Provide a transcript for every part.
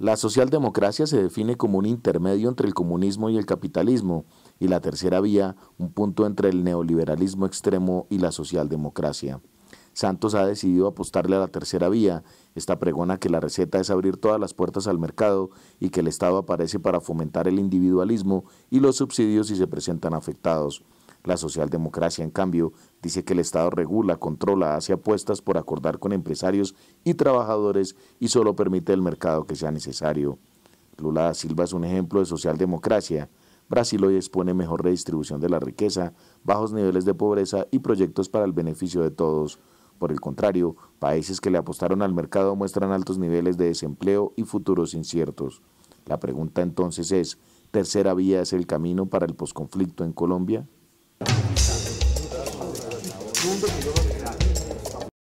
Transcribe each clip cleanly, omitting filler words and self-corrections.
La socialdemocracia se define como un intermedio entre el comunismo y el capitalismo, y la tercera vía, un punto entre el neoliberalismo extremo y la socialdemocracia. Santos ha decidido apostarle a la tercera vía. Esta pregona que la receta es abrir todas las puertas al mercado y que el Estado aparece para fomentar el individualismo y los subsidios si se presentan afectados. La socialdemocracia, en cambio, dice que el Estado regula, controla, hace apuestas por acordar con empresarios y trabajadores y solo permite el mercado que sea necesario. Lula da Silva es un ejemplo de socialdemocracia. Brasil hoy expone mejor redistribución de la riqueza, bajos niveles de pobreza y proyectos para el beneficio de todos. Por el contrario, países que le apostaron al mercado muestran altos niveles de desempleo y futuros inciertos. La pregunta entonces es, ¿tercera vía es el camino para el posconflicto en Colombia?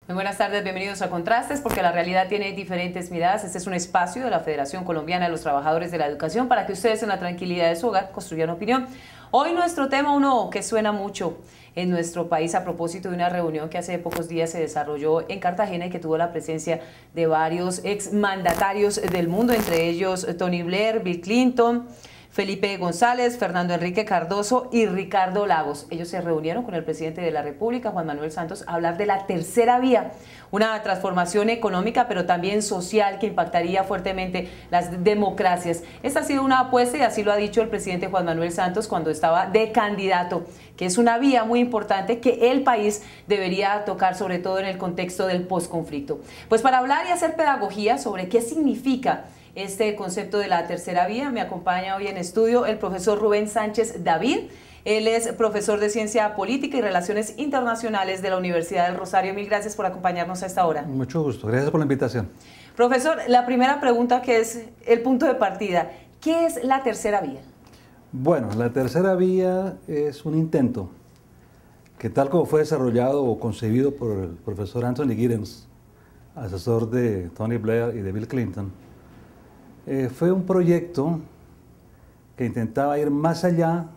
Muy buenas tardes, bienvenidos a Contrastes, porque la realidad tiene diferentes miradas. Este es un espacio de la Federación Colombiana de los Trabajadores de la Educación para que ustedes en la tranquilidad de su hogar construyan opinión. Hoy nuestro tema, uno que suena mucho en nuestro país a propósito de una reunión que hace pocos días se desarrolló en Cartagena y que tuvo la presencia de varios exmandatarios del mundo, entre ellos Tony Blair, Bill Clinton, Felipe González, Fernando Enrique Cardoso y Ricardo Lagos. Ellos se reunieron con el presidente de la República, Juan Manuel Santos, a hablar de la tercera vía, una transformación económica pero también social que impactaría fuertemente las democracias. Esta ha sido una apuesta y así lo ha dicho el presidente Juan Manuel Santos cuando estaba de candidato, que es una vía muy importante que el país debería tocar, sobre todo en el contexto del posconflicto. Pues para hablar y hacer pedagogía sobre qué significa este concepto de la tercera vía, me acompaña hoy en estudio el profesor Rubén Sánchez David. Él es profesor de Ciencia Política y Relaciones Internacionales de la Universidad del Rosario. Mil gracias por acompañarnos a esta hora. Mucho gusto, gracias por la invitación. Profesor, la primera pregunta, que es el punto de partida, ¿qué es la tercera vía? Bueno, la tercera vía es un intento que, tal como fue desarrollado o concebido por el profesor Anthony Giddens, asesor de Tony Blair y de Bill Clinton, fue un proyecto que intentaba ir más allá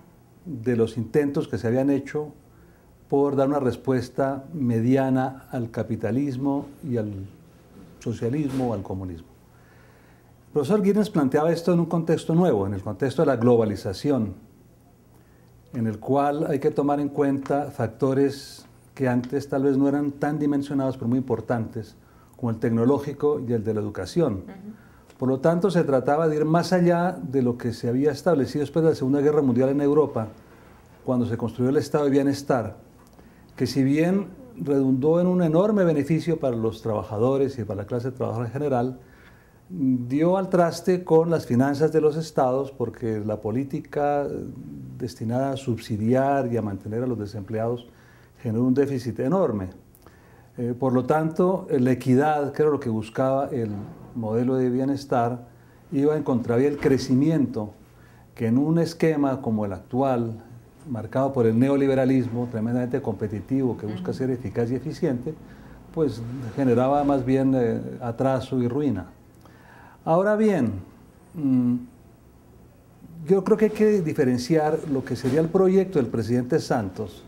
de los intentos que se habían hecho por dar una respuesta mediana al capitalismo y al socialismo o al comunismo. El profesor Giddens planteaba esto en un contexto nuevo, en el contexto de la globalización, en el cual hay que tomar en cuenta factores que antes tal vez no eran tan dimensionados, pero muy importantes, como el tecnológico y el de la educación. Por lo tanto, se trataba de ir más allá de lo que se había establecido después de la Segunda Guerra Mundial en Europa, cuando se construyó el Estado de Bienestar, que si bien redundó en un enorme beneficio para los trabajadores y para la clase trabajadora en general, dio al traste con las finanzas de los estados, porque la política destinada a subsidiar y a mantener a los desempleados generó un déficit enorme. Por lo tanto, la equidad, que era lo que buscaba el modelo de bienestar, iba en contravía del crecimiento, que en un esquema como el actual, marcado por el neoliberalismo tremendamente competitivo, que busca ser eficaz y eficiente, pues generaba más bien atraso y ruina. Ahora bien, yo creo que hay que diferenciar lo que sería el proyecto del presidente Santos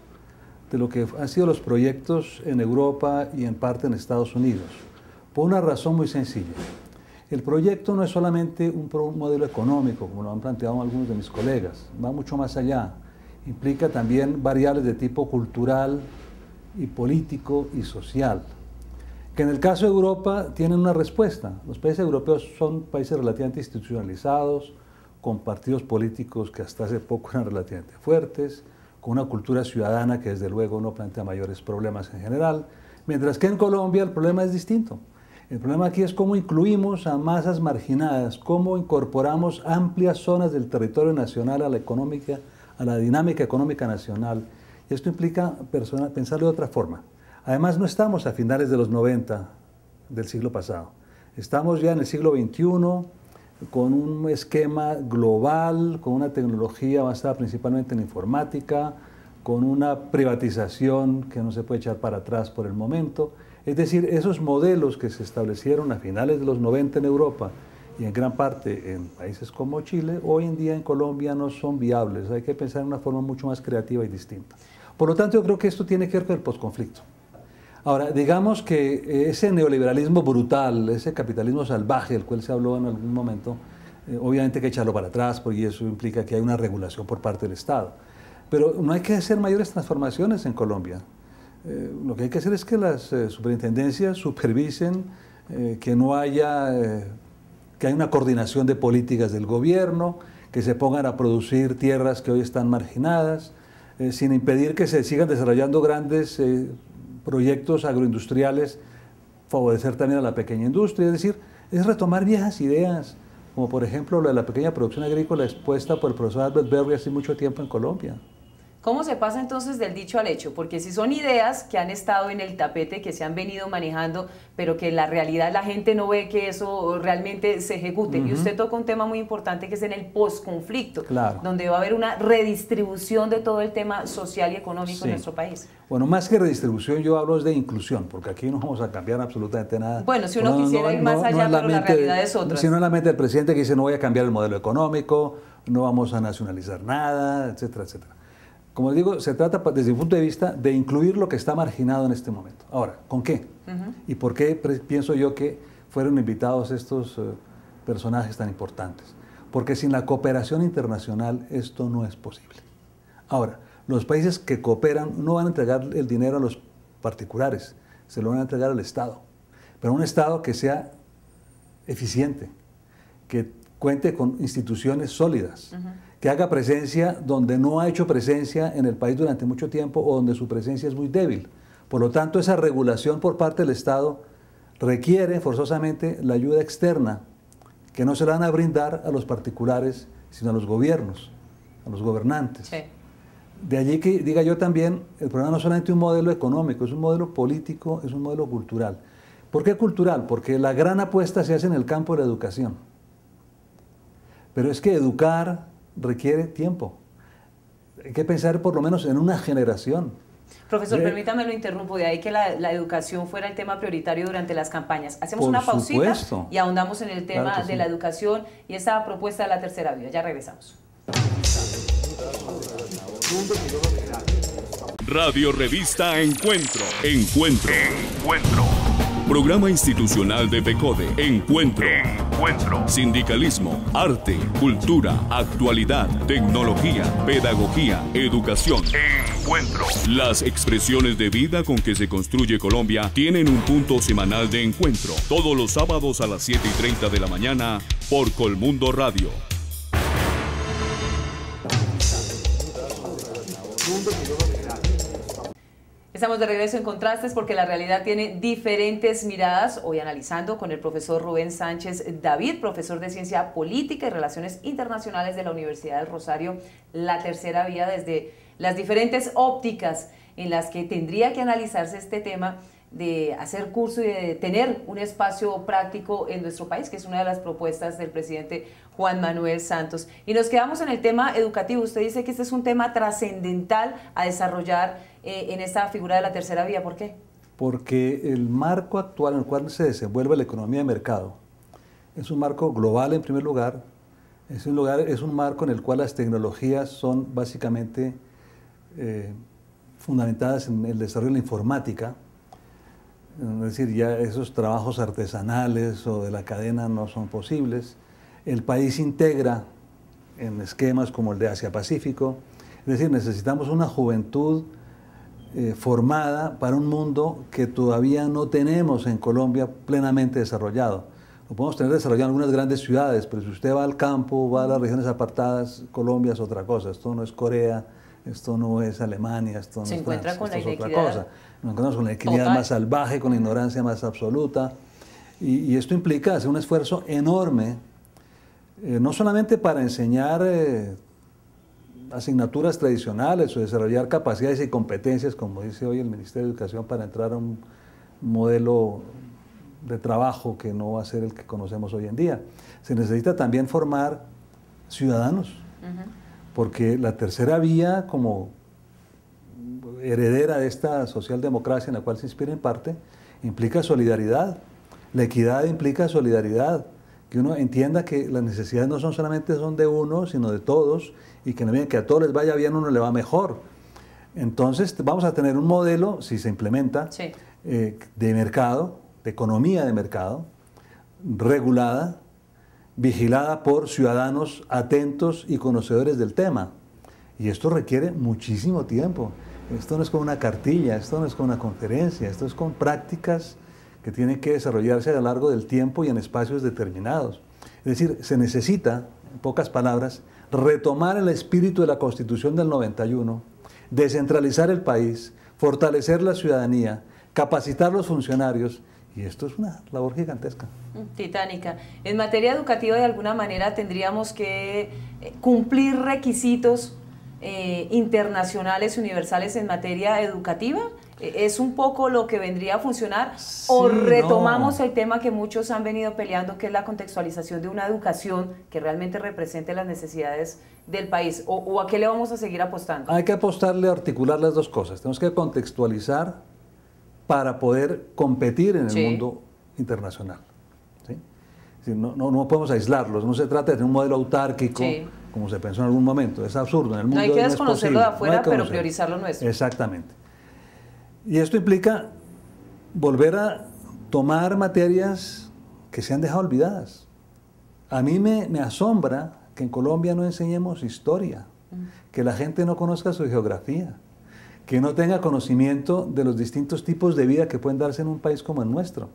de lo que han sido los proyectos en Europa y en parte en Estados Unidos, por una razón muy sencilla. El proyecto no es solamente un modelo económico, como lo han planteado algunos de mis colegas, va mucho más allá. Implica también variables de tipo cultural y político y social, que en el caso de Europa tienen una respuesta. Los países europeos son países relativamente institucionalizados, con partidos políticos que hasta hace poco eran relativamente fuertes, con una cultura ciudadana que desde luego no plantea mayores problemas en general, mientras que en Colombia el problema es distinto. El problema aquí es cómo incluimos a masas marginadas, cómo incorporamos amplias zonas del territorio nacional a la dinámica económica nacional. Y esto implica pensarlo de otra forma. Además, no estamos a finales de los 90 del siglo pasado. Estamos ya en el siglo XXI, con un esquema global, con una tecnología basada principalmente en informática, con una privatización que no se puede echar para atrás por el momento. Es decir, esos modelos que se establecieron a finales de los 90 en Europa y en gran parte en países como Chile, hoy en día en Colombia no son viables. Hay que pensar en una forma mucho más creativa y distinta. Por lo tanto, yo creo que esto tiene que ver con el posconflicto. Ahora, digamos que ese neoliberalismo brutal, ese capitalismo salvaje del cual se habló en algún momento, obviamente hay que echarlo para atrás, porque eso implica que hay una regulación por parte del Estado. Pero no hay que hacer mayores transformaciones en Colombia. Lo que hay que hacer es que las superintendencias supervisen, que no haya, que haya una coordinación de políticas del gobierno, que se pongan a producir tierras que hoy están marginadas, sin impedir que se sigan desarrollando grandes proyectos agroindustriales, favorecer también a la pequeña industria, es decir, es retomar viejas ideas, como por ejemplo la de la pequeña producción agrícola expuesta por el profesor Albert Berry hace mucho tiempo en Colombia. ¿Cómo se pasa entonces del dicho al hecho? Porque si son ideas que han estado en el tapete, que se han venido manejando, pero que en la realidad la gente no ve que eso realmente se ejecute. Y usted toca un tema muy importante que es en el posconflicto, donde va a haber una redistribución de todo el tema social y económico en nuestro país. Bueno, más que redistribución, yo hablo de inclusión, porque aquí no vamos a cambiar absolutamente nada. Bueno, si uno quisiera ir más allá, pero la realidad es otra. Si no es la mente del presidente que dice no voy a cambiar el modelo económico, no vamos a nacionalizar nada, etcétera, etcétera. Como digo, se trata desde mi punto de vista de incluir lo que está marginado en este momento. Ahora, ¿con qué? ¿Y por qué pienso yo que fueron invitados estos personajes tan importantes? Porque sin la cooperación internacional esto no es posible. Ahora, los países que cooperan no van a entregar el dinero a los particulares, se lo van a entregar al Estado. Pero un Estado que sea eficiente, que cuente con instituciones sólidas, que haga presencia donde no ha hecho presencia en el país durante mucho tiempo o donde su presencia es muy débil. Por lo tanto, esa regulación por parte del Estado requiere forzosamente la ayuda externa, que no se la van a brindar a los particulares, sino a los gobiernos, a los gobernantes. Sí. De allí que diga yo también, el problema no es solamente un modelo económico, es un modelo político, es un modelo cultural. ¿Por qué cultural? Porque la gran apuesta se hace en el campo de la educación. Pero es que educar requiere tiempo. Hay que pensar por lo menos en una generación. Profesor, permítame lo interrumpo, de ahí que la educación fuera el tema prioritario durante las campañas. Hacemos una pausita y ahondamos en el tema de la educación y esa propuesta de la tercera vía. Ya regresamos. Radio Revista Encuentro. Encuentro. Programa institucional de PECODE. Encuentro. Sindicalismo, arte, cultura, actualidad, tecnología, pedagogía, educación. Encuentro. Las expresiones de vida con que se construye Colombia tienen un punto semanal de encuentro. Todos los sábados a las 7:30 de la mañana por Colmundo Radio. Estamos de regreso en Contrastes porque la realidad tiene diferentes miradas. Hoy analizando con el profesor Rubén Sánchez David, profesor de Ciencia Política y Relaciones Internacionales de la Universidad del Rosario, la tercera vía desde las diferentes ópticas en las que tendría que analizarse este tema de hacer curso y de tener un espacio práctico en nuestro país, que es una de las propuestas del presidente Juan Manuel Santos. Y nos quedamos en el tema educativo. Usted dice que este es un tema trascendental a desarrollar en esta figura de la tercera vía. ¿Por qué? Porque el marco actual en el cual se desenvuelve la economía de mercado es un marco global en primer lugar, es un marco en el cual las tecnologías son básicamente fundamentadas en el desarrollo de la informática. Es decir, ya esos trabajos artesanales o de la cadena no son posibles. El país integra en esquemas como el de Asia-Pacífico. Es decir, necesitamos una juventud formada para un mundo que todavía no tenemos en Colombia plenamente desarrollado. Lo podemos tener desarrollado en algunas grandes ciudades, pero si usted va al campo, va a las regiones apartadas, Colombia es otra cosa. Esto no es Corea, esto no es Alemania, esto no es Francia, esto es otra cosa. Nos encontramos con la inequidad más salvaje, con la ignorancia más absoluta. Y esto implica hacer un esfuerzo enorme, no solamente para enseñar asignaturas tradicionales o desarrollar capacidades y competencias, como dice hoy el Ministerio de Educación, para entrar a un modelo de trabajo que no va a ser el que conocemos hoy en día. Se necesita también formar ciudadanos, porque la tercera vía, como heredera de esta socialdemocracia en la cual se inspira en parte, implica solidaridad. La equidad implica solidaridad, que uno entienda que las necesidades no son solamente de uno, sino de todos, y que en la medida que a todos les vaya bien, a uno le va mejor. Entonces vamos a tener un modelo, si se implementa, de mercado, de economía de mercado, regulada, vigilada por ciudadanos atentos y conocedores del tema. Y esto requiere muchísimo tiempo. Esto no es con una cartilla, esto no es con una conferencia, esto es con prácticas que tienen que desarrollarse a lo largo del tiempo y en espacios determinados. Es decir, se necesita, en pocas palabras, retomar el espíritu de la Constitución del 91, descentralizar el país, fortalecer la ciudadanía, capacitar los funcionarios, y esto es una labor gigantesca. Titánica. En materia educativa, de alguna manera, tendríamos que cumplir requisitos internacionales, universales en materia educativa. ¿Es un poco lo que vendría a funcionar? Sí, ¿o retomamos el tema que muchos han venido peleando, que es la contextualización de una educación que realmente represente las necesidades del país? ¿O a qué le vamos a seguir apostando? Hay que apostarle a articular las dos cosas. Tenemos que contextualizar para poder competir en el mundo internacional. ¿Sí? No podemos aislarlos. No se trata de tener un modelo autárquico, como se pensó en algún momento. Es absurdo. En el mundo no hay que desconocerlo de afuera, pero priorizar lo nuestro. Exactamente. Y esto implica volver a tomar materias que se han dejado olvidadas. A mí me asombra que en Colombia no enseñemos historia, que la gente no conozca su geografía, que no tenga conocimiento de los distintos tipos de vida que pueden darse en un país como el nuestro.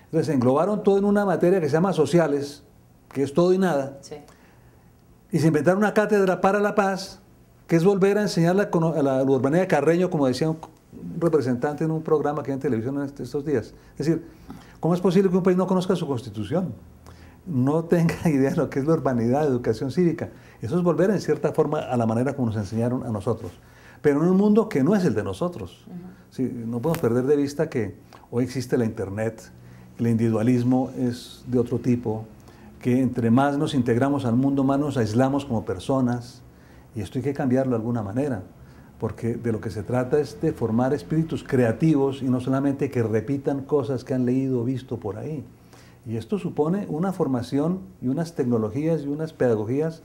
Entonces englobaron todo en una materia que se llama sociales, que es todo y nada, y se inventaron una cátedra para la paz, que es volver a enseñar a la urbanidad de Carreño, como decía un representante en un programa que hay en televisión en estos días. Es decir, ¿cómo es posible que un país no conozca su constitución? No tenga idea de lo que es la urbanidad, la educación cívica. Eso es volver en cierta forma a la manera como nos enseñaron a nosotros. Pero en un mundo que no es el de nosotros. Sí, no podemos perder de vista que hoy existe la internet, el individualismo es de otro tipo, que entre más nos integramos al mundo, más nos aislamos como personas, y esto hay que cambiarlo de alguna manera, porque de lo que se trata es de formar espíritus creativos y no solamente que repitan cosas que han leído o visto por ahí. Y esto supone una formación y unas tecnologías y unas pedagogías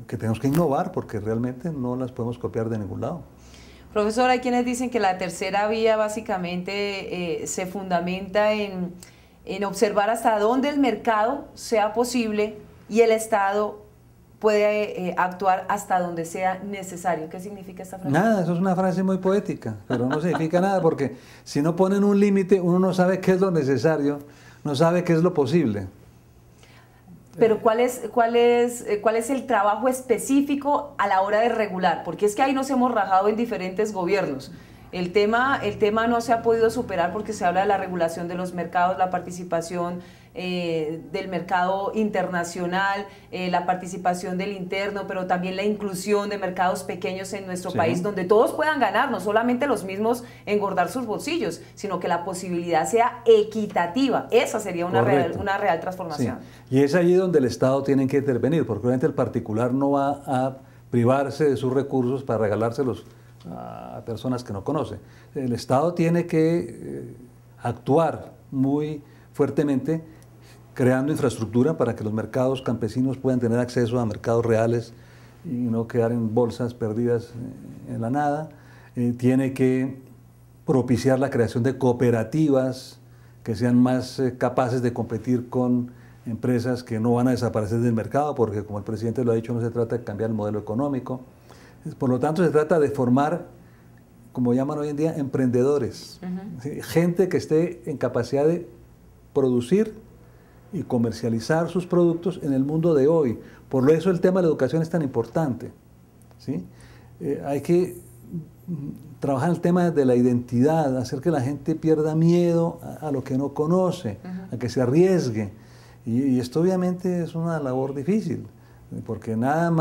que tenemos que innovar porque realmente no las podemos copiar de ningún lado. Profesor, hay quienes dicen que la tercera vía básicamente se fundamenta en observar hasta dónde el mercado sea posible y el Estado puede actuar hasta donde sea necesario. ¿Qué significa esta frase? Nada, eso es una frase muy poética, pero no significa nada porque si no ponen un límite, uno no sabe qué es lo necesario, no sabe qué es lo posible. Pero ¿cuál es el trabajo específico a la hora de regular? Porque es que ahí nos hemos rajado en diferentes gobiernos. El tema no se ha podido superar porque se habla de la regulación de los mercados, la participación del mercado internacional, la participación del interno, pero también la inclusión de mercados pequeños en nuestro país, donde todos puedan ganar, no solamente los mismos engordar sus bolsillos, sino que la posibilidad sea equitativa. Esa sería una real transformación. Sí. Y es allí donde el Estado tiene que intervenir, porque obviamente el particular no va a privarse de sus recursos para regalárselos a personas que no conoce. El Estado tiene que actuar muy fuertemente creando infraestructura para que los mercados campesinos puedan tener acceso a mercados reales y no quedar en bolsas perdidas en la nada. Tiene que propiciar la creación de cooperativas que sean más capaces de competir con empresas que no van a desaparecer del mercado, porque como el presidente lo ha dicho, no se trata de cambiar el modelo económico. Por lo tanto, se trata de formar, como llaman hoy en día, emprendedores. Gente que esté en capacidad de producir y comercializar sus productos en el mundo de hoy. Por eso el tema de la educación es tan importante. ¿Sí? Hay que trabajar el tema de la identidad, hacer que la gente pierda miedo a lo que no conoce, a que se arriesgue. Y esto obviamente es una labor difícil, porque nada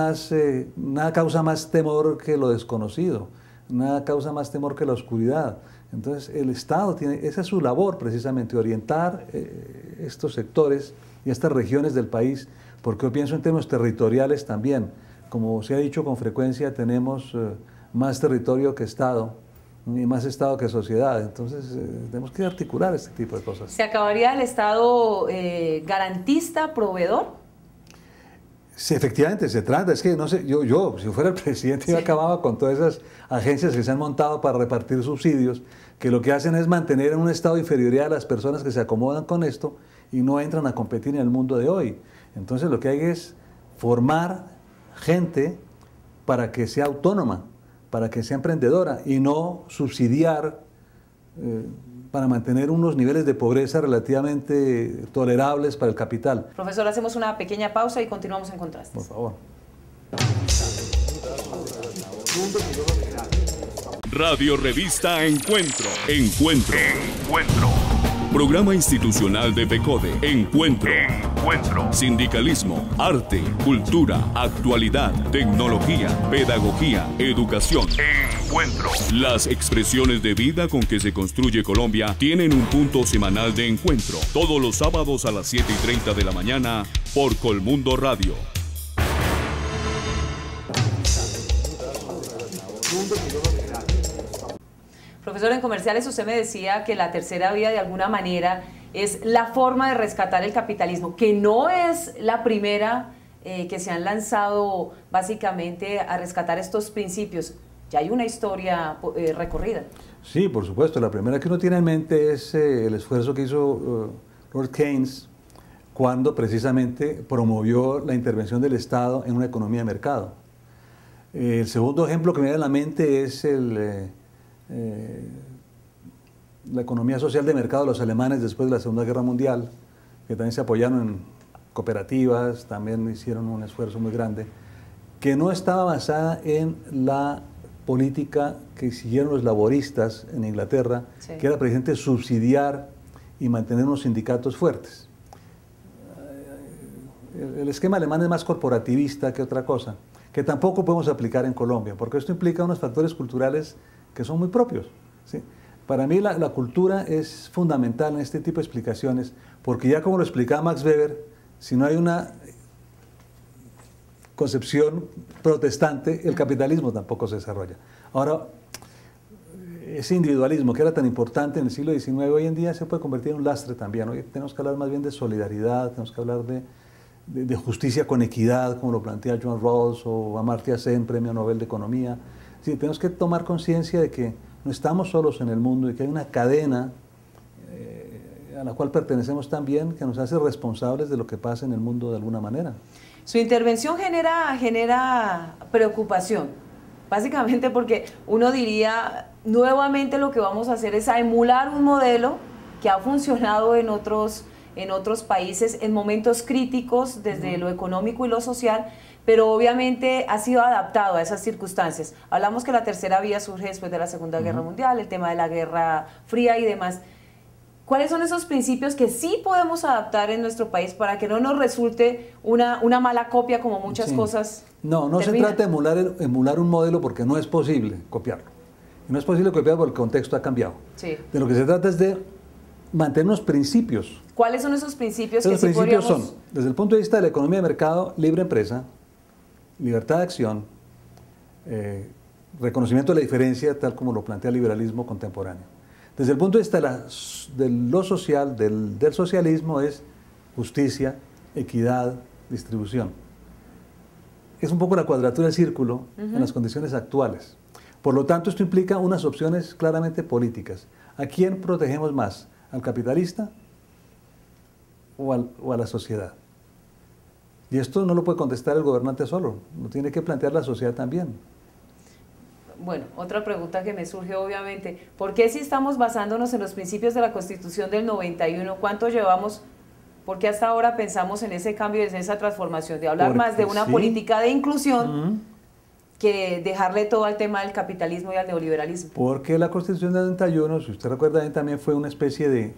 causa más temor que lo desconocido, nada causa más temor que la oscuridad. Entonces el Estado esa es su labor precisamente, orientar estos sectores y estas regiones del país, porque yo pienso en términos territoriales también. Como se ha dicho con frecuencia, tenemos más territorio que Estado y más Estado que sociedad. Entonces tenemos que articular este tipo de cosas. ¿Se acabaría el Estado garantista, proveedor? Sí, efectivamente, se trata, es que no sé, yo si fuera el presidente, yo acababa con todas esas agencias que se han montado para repartir subsidios, que lo que hacen es mantener en un estado de inferioridad a las personas que se acomodan con esto y no entran a competir en el mundo de hoy. Entonces lo que hay es formar gente para que sea autónoma, para que sea emprendedora y no subsidiar para mantener unos niveles de pobreza relativamente tolerables para el capital. Profesor, hacemos una pequeña pausa y continuamos en Contrastes. Por favor. Radio Revista Encuentro. Encuentro. Programa institucional de PECODE. Encuentro. Sindicalismo, arte, cultura, actualidad, tecnología, pedagogía, educación. Encuentro. Las expresiones de vida con que se construye Colombia tienen un punto semanal de encuentro. Todos los sábados a las 7:30 de la mañana por Colmundo Radio. Profesor, en comerciales usted me decía que la tercera vía de alguna manera es la forma de rescatar el capitalismo, que no es la primera que se han lanzado básicamente a rescatar estos principios. Ya hay una historia recorrida. Sí, por supuesto. La primera que uno tiene en mente es el esfuerzo que hizo Lord Keynes cuando precisamente promovió la intervención del Estado en una economía de mercado. El segundo ejemplo que me viene a la mente es la economía social de mercado de los alemanes después de la Segunda Guerra Mundial, que también se apoyaron en cooperativas, también hicieron un esfuerzo muy grande, que no estaba basada en la política que siguieron los laboristas en Inglaterra, sí, que era precisamente subsidiar y mantener unos sindicatos fuertes. El esquema alemán es más corporativista que otra cosa, que tampoco podemos aplicar en Colombia, porque esto implica unos factores culturales que son muy propios, ¿sí? Para mí la cultura es fundamental en este tipo de explicaciones, porque ya como lo explicaba Max Weber, si no hay una concepción protestante, el capitalismo tampoco se desarrolla. Ahora, ese individualismo que era tan importante en el siglo XIX, hoy en día se puede convertir en un lastre también. Hoy tenemos que hablar más bien de solidaridad, tenemos que hablar de justicia con equidad, como lo plantea John Rawls o Amartya Sen, Premio Nobel de Economía. Sí, tenemos que tomar conciencia de que no estamos solos en el mundo y que hay una cadena a la cual pertenecemos también, que nos hace responsables de lo que pasa en el mundo de alguna manera. Su intervención genera preocupación, básicamente porque uno diría, nuevamente lo que vamos a hacer es a emular un modelo que ha funcionado en otros países en momentos críticos desde lo económico y lo social, pero obviamente ha sido adaptado a esas circunstancias. Hablamos que la tercera vía surge después de la Segunda Guerra Mundial, el tema de la Guerra Fría y demás. ¿Cuáles son esos principios que sí podemos adaptar en nuestro país para que no nos resulte una mala copia como muchas cosas? No se trata de emular un modelo porque no es posible copiarlo. Y no es posible copiarlo porque el contexto ha cambiado. Sí. De lo que se trata es de mantener unos principios. ¿Cuáles son esos principios que sí podríamos...? Los principios son, desde el punto de vista de la economía de mercado, libre empresa, libertad de acción, reconocimiento de la diferencia, tal como lo plantea el liberalismo contemporáneo. Desde el punto de vista de lo social, del socialismo, es justicia, equidad, distribución. Es un poco la cuadratura del círculo en las condiciones actuales. Por lo tanto, esto implica unas opciones claramente políticas. ¿A quién protegemos más? ¿Al capitalista o a la sociedad? Y esto no lo puede contestar el gobernante solo, lo tiene que plantear la sociedad también. Bueno, otra pregunta que me surge obviamente, ¿por qué si estamos basándonos en los principios de la Constitución del 91, cuánto llevamos? ¿Por qué hasta ahora pensamos en ese cambio, en esa transformación, de hablar más de una política de inclusión que dejarle todo al tema del capitalismo y al neoliberalismo? Porque la Constitución del 91, si usted recuerda bien, también fue una especie de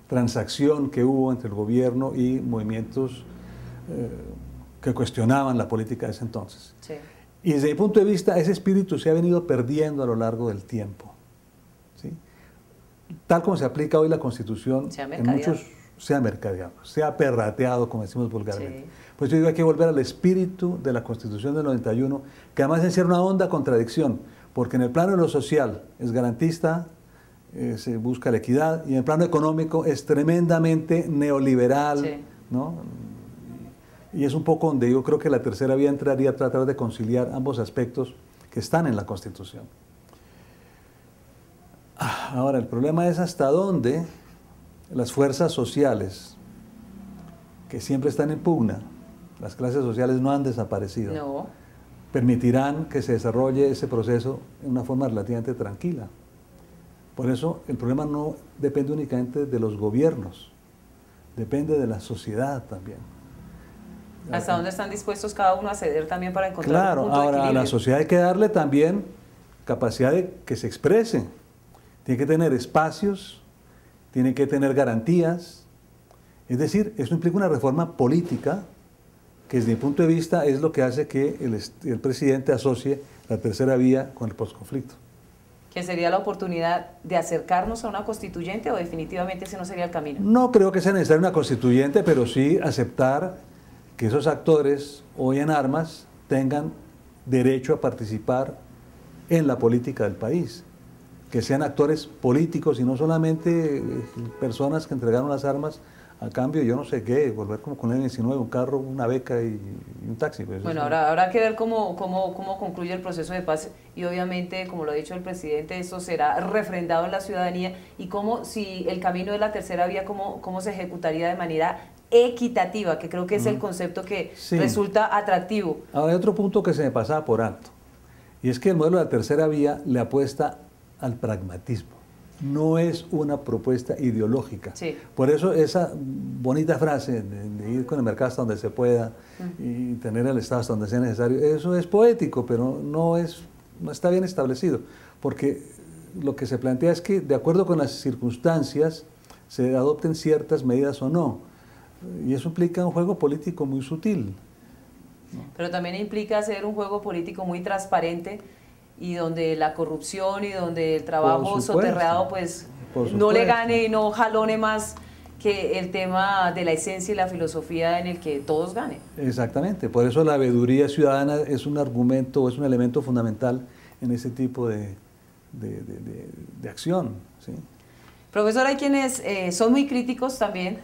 transacción que hubo entre el gobierno y movimientos que cuestionaban la política de ese entonces. Sí. Y desde mi punto de vista, ese espíritu se ha venido perdiendo a lo largo del tiempo, ¿sí? Tal como se aplica hoy la Constitución, en muchos se ha mercadeado, se ha perrateado, como decimos vulgarmente. Sí. Pues yo digo, hay que volver al espíritu de la Constitución del 91, que además encierra una honda contradicción, porque en el plano de lo social es garantista, se busca la equidad, y en el plano económico es tremendamente neoliberal, ¿no? Y es un poco donde yo creo que la tercera vía entraría a tratar de conciliar ambos aspectos que están en la Constitución. Ahora, el problema es hasta dónde las fuerzas sociales, que siempre están en pugna, las clases sociales no han desaparecido, No. permitirán que se desarrolle ese proceso en una forma relativamente tranquila. Por eso el problema no depende únicamente de los gobiernos, depende de la sociedad también. ¿Hasta dónde están dispuestos cada uno a ceder también para encontrar un Claro, punto de ahora a equilibrio? la sociedad hay que darle también capacidad de que se exprese. Tiene que tener espacios, tiene que tener garantías. Es decir, eso implica una reforma política que desde mi punto de vista es lo que hace que el presidente asocie la tercera vía con el posconflicto. ¿Que sería la oportunidad de acercarnos a una constituyente o definitivamente ese no sería el camino? No creo que sea necesaria una constituyente, pero sí aceptar que esos actores hoy en armas tengan derecho a participar en la política del país, que sean actores políticos y no solamente personas que entregaron las armas a cambio, yo no sé qué, volver como con el M19, un carro, una beca y un taxi. Pues bueno, habrá que ver cómo concluye el proceso de paz y obviamente, como lo ha dicho el presidente, eso será refrendado en la ciudadanía y cómo, si el camino de la tercera vía, cómo se ejecutaría de manera equitativa, que creo que es el concepto que resulta atractivo. Ahora hay otro punto que se me pasaba por alto, y es que el modelo de la tercera vía le apuesta al pragmatismo. No es una propuesta ideológica. Sí. Por eso esa bonita frase de ir con el mercado hasta donde se pueda y tener el Estado hasta donde sea necesario, eso es poético, pero no está bien establecido, porque lo que se plantea es que de acuerdo con las circunstancias se adopten ciertas medidas o no, y eso implica un juego político muy sutil. Pero también implica hacer un juego político muy transparente y donde la corrupción y donde el trabajo soterrado pues no le gane y no jalone más que el tema de la esencia y la filosofía en el que todos ganen. Exactamente, por eso la veeduría ciudadana es un argumento, es un elemento fundamental en ese tipo de acción. ¿Sí? Profesor, hay quienes son muy críticos también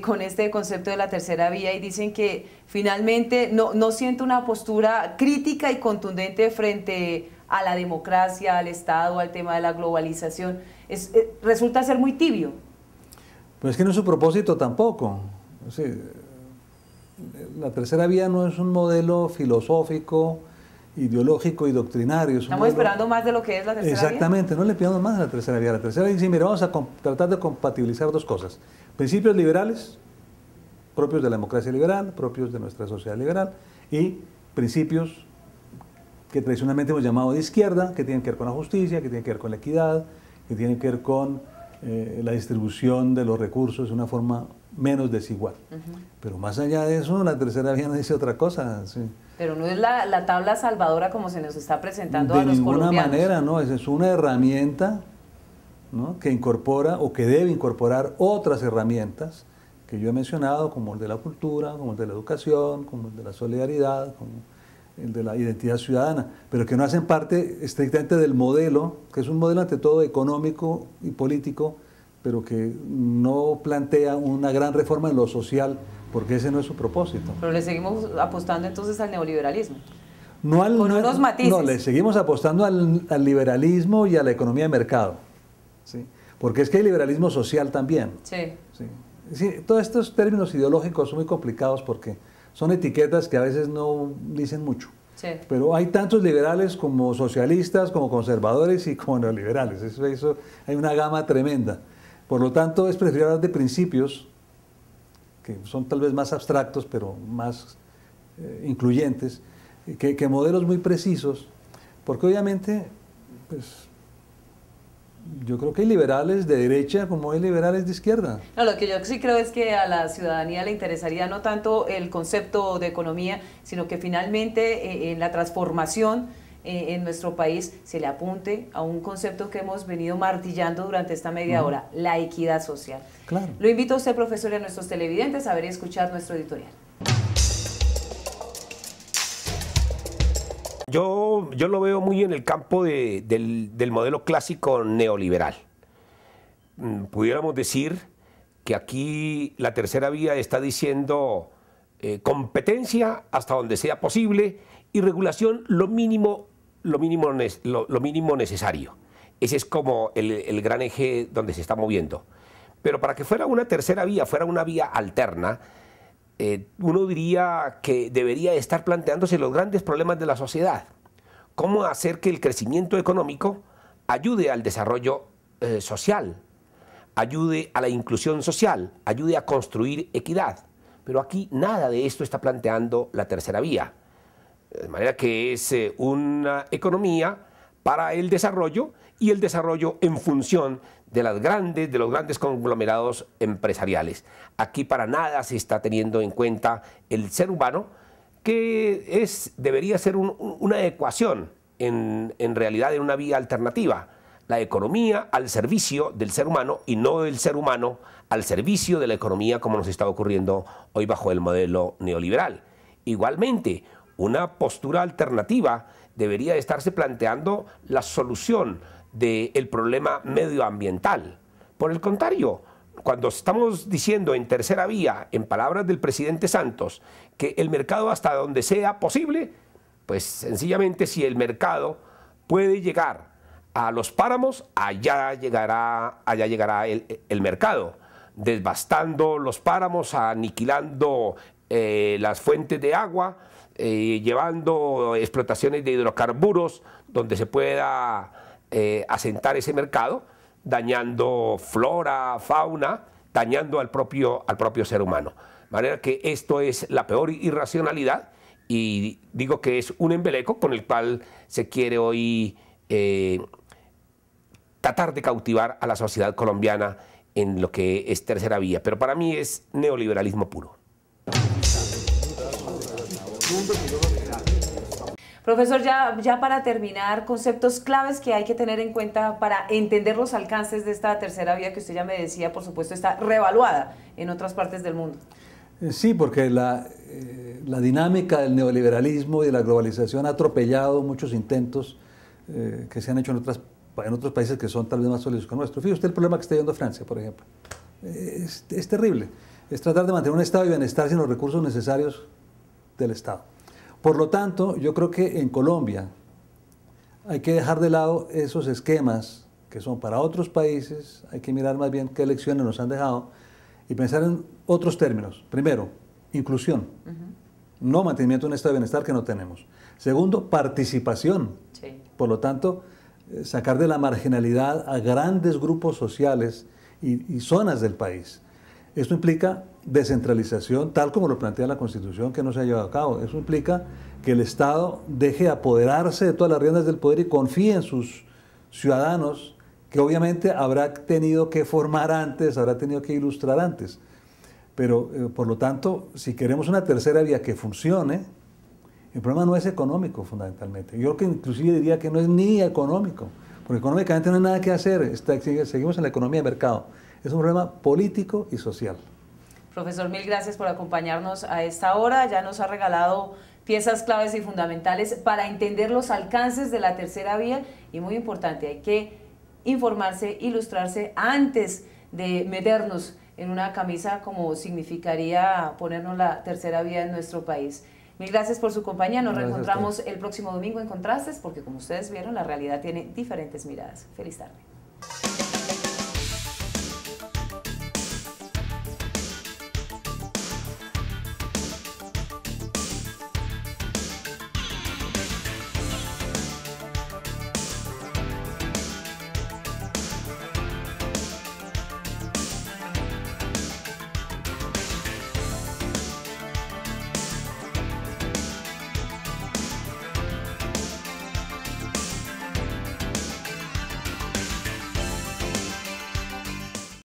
con este concepto de la tercera vía y dicen que finalmente no siente una postura crítica y contundente frente a la democracia, al Estado, al tema de la globalización. Resulta ser muy tibio. Pues es que no es su propósito tampoco. O sea, la tercera vía no es un modelo filosófico, ideológico y doctrinario. Estamos esperando más de lo que es la tercera vía. Exactamente, no le pidamos más a la tercera vía. La tercera vía dice, mire, vamos a tratar de compatibilizar dos cosas. Principios liberales, propios de la democracia liberal, propios de nuestra sociedad liberal, y principios que tradicionalmente hemos llamado de izquierda, que tienen que ver con la justicia, que tienen que ver con la equidad, que tienen que ver con la distribución de los recursos de una forma menos desigual. Pero más allá de eso, la tercera vía no dice otra cosa. Sí. Pero no es la tabla salvadora como se nos está presentando a los colombianos. De ninguna manera, no, es una herramienta, ¿no?, que incorpora o que debe incorporar otras herramientas que yo he mencionado, como el de la cultura, como el de la educación, como el de la solidaridad, como el de la identidad ciudadana, pero que no hacen parte estrictamente del modelo, que es un modelo ante todo económico y político, pero que no plantea una gran reforma en lo social, porque ese no es su propósito. Pero le seguimos apostando entonces al neoliberalismo. Con unos matices. No, le seguimos apostando al liberalismo y a la economía de mercado. ¿Sí? Porque es que hay liberalismo social también. Sí. ¿Sí? Sí, todos estos términos ideológicos son muy complicados porque son etiquetas que a veces no dicen mucho. Sí. Pero hay tantos liberales como socialistas, como conservadores y como neoliberales. Eso hay una gama tremenda. Por lo tanto, es preferible hablar de principios que son tal vez más abstractos, pero más incluyentes, que modelos muy precisos, porque obviamente, pues, yo creo que hay liberales de derecha como hay liberales de izquierda. No, lo que yo sí creo es que a la ciudadanía le interesaría no tanto el concepto de economía, sino que finalmente en la transformación en nuestro país se le apunte a un concepto que hemos venido martillando durante esta media hora, la equidad social. Claro. Lo invito a usted, profesor, y a nuestros televidentes a ver y escuchar nuestro editorial. Yo lo veo muy en el campo del modelo clásico neoliberal. Pudiéramos decir que aquí la tercera vía está diciendo competencia hasta donde sea posible y regulación lo mínimo necesario. Ese es como el gran eje donde se está moviendo. Pero para que fuera una tercera vía, fuera una vía alterna, uno diría que debería estar planteándose los grandes problemas de la sociedad. Cómo hacer que el crecimiento económico ayude al desarrollo social, ayude a la inclusión social, ayude a construir equidad. Pero aquí nada de esto está planteando la tercera vía. De manera que es una economía para el desarrollo y el desarrollo en función de los grandes conglomerados empresariales. Aquí para nada se está teniendo en cuenta el ser humano, que debería ser una ecuación en realidad en una vía alternativa. La economía al servicio del ser humano y no el ser humano al servicio de la economía, como nos está ocurriendo hoy bajo el modelo neoliberal. Igualmente, una postura alternativa debería estarse planteando la solución del problema medioambiental. Por el contrario, cuando estamos diciendo en tercera vía, en palabras del presidente Santos, que el mercado hasta donde sea posible, pues sencillamente si el mercado puede llegar a los páramos, allá llegará el mercado, devastando los páramos, aniquilando las fuentes de agua, llevando explotaciones de hidrocarburos donde se pueda asentar ese mercado, dañando flora, fauna, dañando al propio ser humano. De manera que esto es la peor irracionalidad y digo que es un embeleco con el cual se quiere hoy tratar de cautivar a la sociedad colombiana en lo que es tercera vía, pero para mí es neoliberalismo puro. Profesor, ya para terminar, conceptos claves que hay que tener en cuenta para entender los alcances de esta tercera vía que usted ya me decía, por supuesto, está reevaluada en otras partes del mundo. Sí, porque la dinámica del neoliberalismo y de la globalización ha atropellado muchos intentos que se han hecho en otros países que son tal vez más sólidos que nuestro. Fíjese usted el problema que está viendo Francia, por ejemplo. Es terrible. Es tratar de mantener un estado de bienestar sin los recursos necesarios del Estado. Por lo tanto, yo creo que en Colombia hay que dejar de lado esos esquemas que son para otros países, hay que mirar más bien qué lecciones nos han dejado y pensar en otros términos. Primero, inclusión, no mantenimiento de un estado de bienestar que no tenemos. Segundo, participación. Sí. Por lo tanto, sacar de la marginalidad a grandes grupos sociales y zonas del país. Esto implica descentralización, tal como lo plantea la Constitución, que no se ha llevado a cabo. Eso implica que el Estado deje apoderarse de todas las riendas del poder y confíe en sus ciudadanos, que obviamente habrá tenido que formar antes, habrá tenido que ilustrar antes. Pero, por lo tanto, si queremos una tercera vía que funcione, el problema no es económico, fundamentalmente. Yo creo que inclusive diría que no es ni económico, porque económicamente no hay nada que hacer, seguimos en la economía de mercado. Es un problema político y social. Profesor, mil gracias por acompañarnos a esta hora. Ya nos ha regalado piezas claves y fundamentales para entender los alcances de la tercera vía y muy importante, hay que informarse, ilustrarse antes de meternos en una camisa como significaría ponernos la tercera vía en nuestro país. Mil gracias por su compañía. Nos reencontramos el próximo domingo en Contrastes porque como ustedes vieron la realidad tiene diferentes miradas. Feliz tarde.